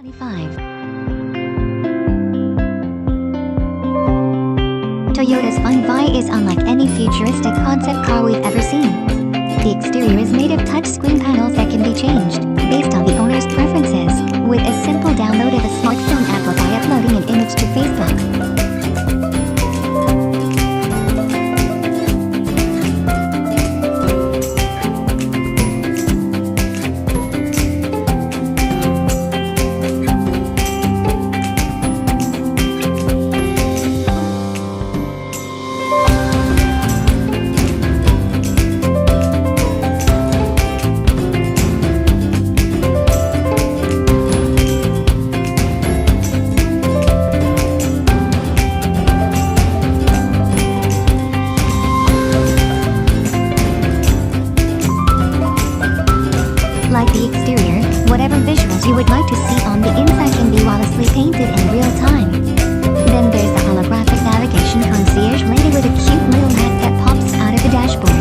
25. Toyota's Fun Vi is unlike any futuristic concept car we've ever seen. The exterior is made of touchscreen panels that can be changed, based on the owner's preferences, with a simple download of a smartphone app or by uploading an image to Facebook. Like the exterior, whatever visuals you would like to see on the inside can be flawlessly painted in real time. Then there's the holographic navigation concierge lady with a cute little hat that pops out of the dashboard.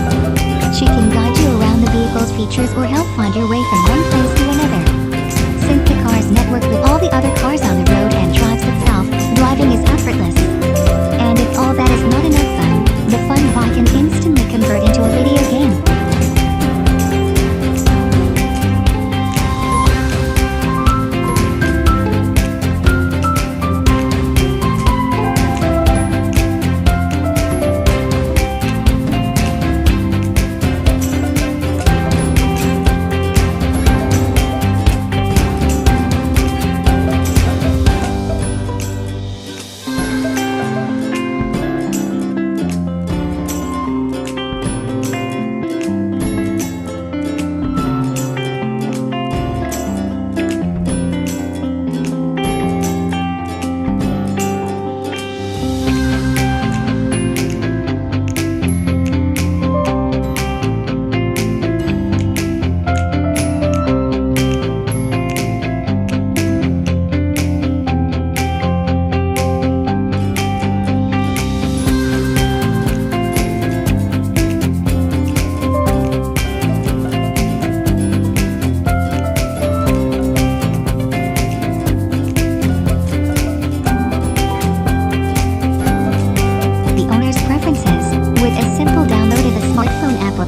She can guide you around the vehicle's features or help find your way from one place to another. Since the car is networked with all the other cars on the road and drives itself, driving is effortless. And if all that is not enough fun, the Fun Vi can instantly convert into a video game.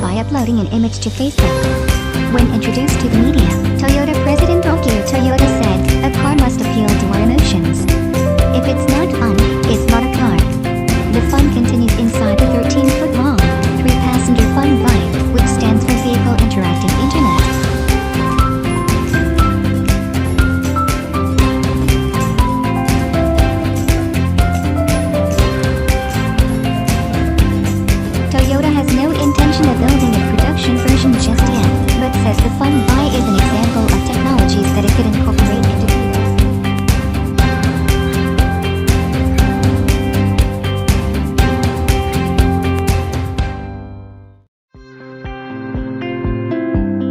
By uploading an image to Facebook. When introduced to the media, Toyota President Akio Toyoda said, "A car must appeal to our emotions. If it's not fun, it's not a car." The fun continues inside the 13-foot-long, 3-passenger Fun Vi, which stands for Vehicle Interactive Internet. Toyota has no intention of building a production version just yet, but says the Fun Vi is an example of technologies that it could incorporate into vehicles.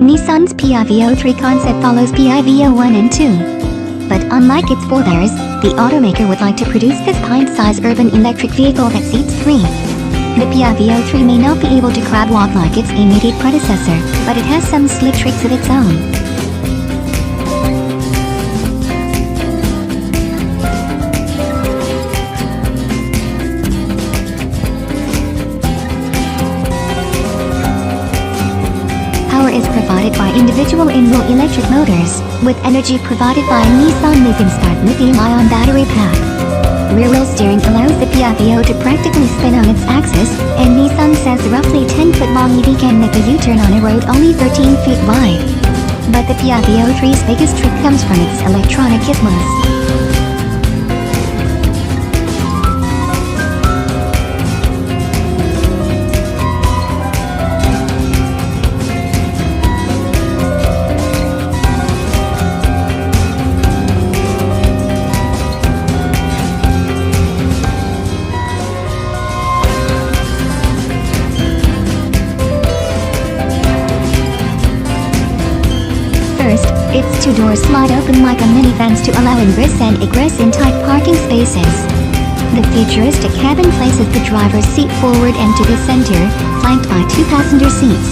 Nissan's PIVO 3 concept follows PIVO 1 and 2. But unlike its forebears, the automaker would like to produce this pint-sized urban electric vehicle that seats 3. The PIVO 3 may not be able to crab walk like its immediate predecessor, but it has some slick tricks of its own. Power is provided by individual in-row electric motors, with energy provided by a Nissan lithium-start lithium-ion battery pack. Rear-wheel steering allows the PIVO to practically spin on its axis, and Nissan says the roughly 10-foot-long EV can make a U-turn on a road only 13 feet wide. But the PIVO 3's biggest trick comes from its electronic gizmos. Its two doors slide open like a minivan's to allow ingress and egress in tight parking spaces. The futuristic cabin places the driver's seat forward and to the center, flanked by two passenger seats.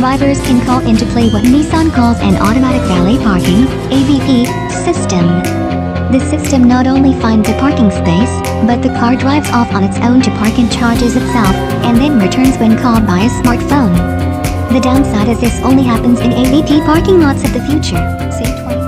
drivers can call into play what Nissan calls an automatic valet parking (AVP) system. The system not only finds a parking space, but the car drives off on its own to park and charges itself, and then returns when called by a smartphone. The downside is this only happens in AVP parking lots of the future. Say 20.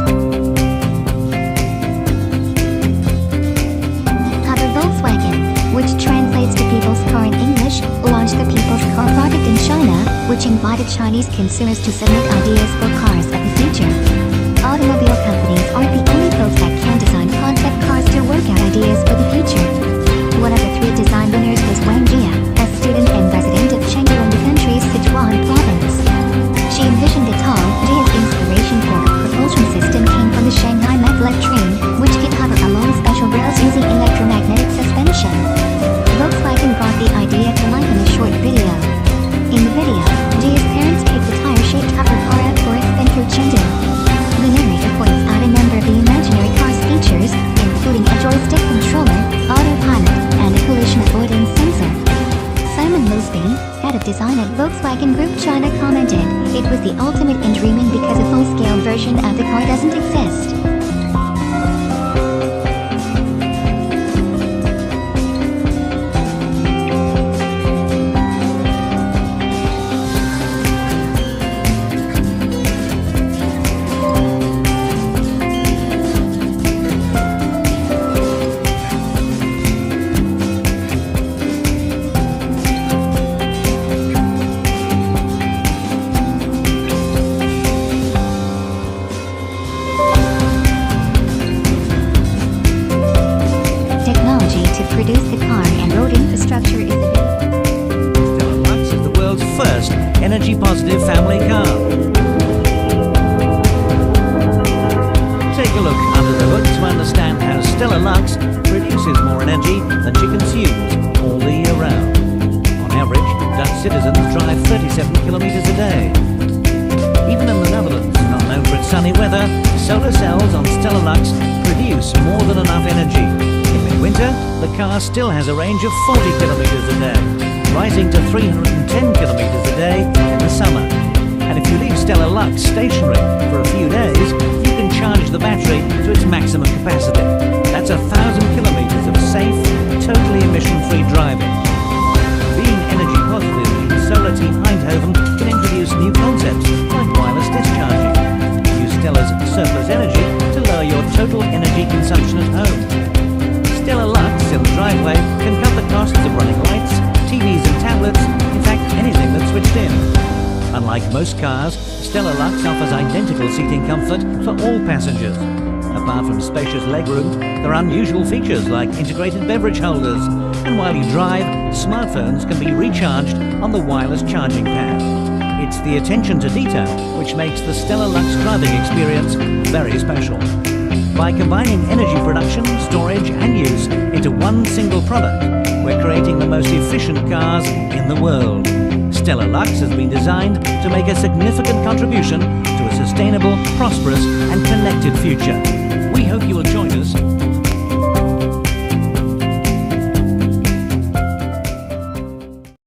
However, Volkswagen, which translates to People's Car in English, launched the People's Car project in China, which invited Chinese consumers to submit ideas for cars of the future. Automobile companies aren't the only folks that can design concept cars to work out ideas for the future. One of the 3 design winners was Wang Jia, a student and resident of Chengdu in the country's Sichuan province. She envisioned a tall, Jia's inspiration for her propulsion system came from the Shanghai maglev train, which can hover along special rails using electromagnetic suspension. Volkswagen brought the idea to life in a short video. In the video, Jia's parents take the tire-shaped hover car out for a spin through Chengdu. The narrator points out a number of the imaginary car's features, including a joystick controller, autopilot, and a collision avoidance sensor. Simon Mosby, head of design at Volkswagen Group China, commented, "It was the ultimate in dreaming because a full-scale version of the car doesn't exist." To produce the car and road infrastructure is available. Stella Lux is the world's first energy-positive family car. Take a look under the hood to understand how Stella Lux produces more energy than she consumes all the year round. On average, Dutch citizens drive 37 kilometers a day. Even in the Netherlands, not known for its sunny weather, solar cells on Stella Lux produce more than enough energy. In winter, the car still has a range of 40 kilometers a day, rising to 310 kilometers a day in the summer. And if you leave Stella Lux stationary for a few days, you can charge the battery to its maximum capacity. That's 1,000 kilometers of safe, totally emission-free driving. Being energy positive means Solar Team Eindhoven can introduce new concepts like wireless discharging. Use Stella's surplus energy to lower your total energy consumption at home. Stella Lux in the driveway can cut the costs of running lights, TVs and tablets, in fact anything that's switched in. Unlike most cars, Stella Lux offers identical seating comfort for all passengers. Apart from spacious legroom, there are unusual features like integrated beverage holders, and while you drive, smartphones can be recharged on the wireless charging pad. It's the attention to detail which makes the Stella Lux driving experience very special. By combining energy production, storage and use into one single product, we're creating the most efficient cars in the world. Stella Lux has been designed to make a significant contribution to a sustainable, prosperous and connected future.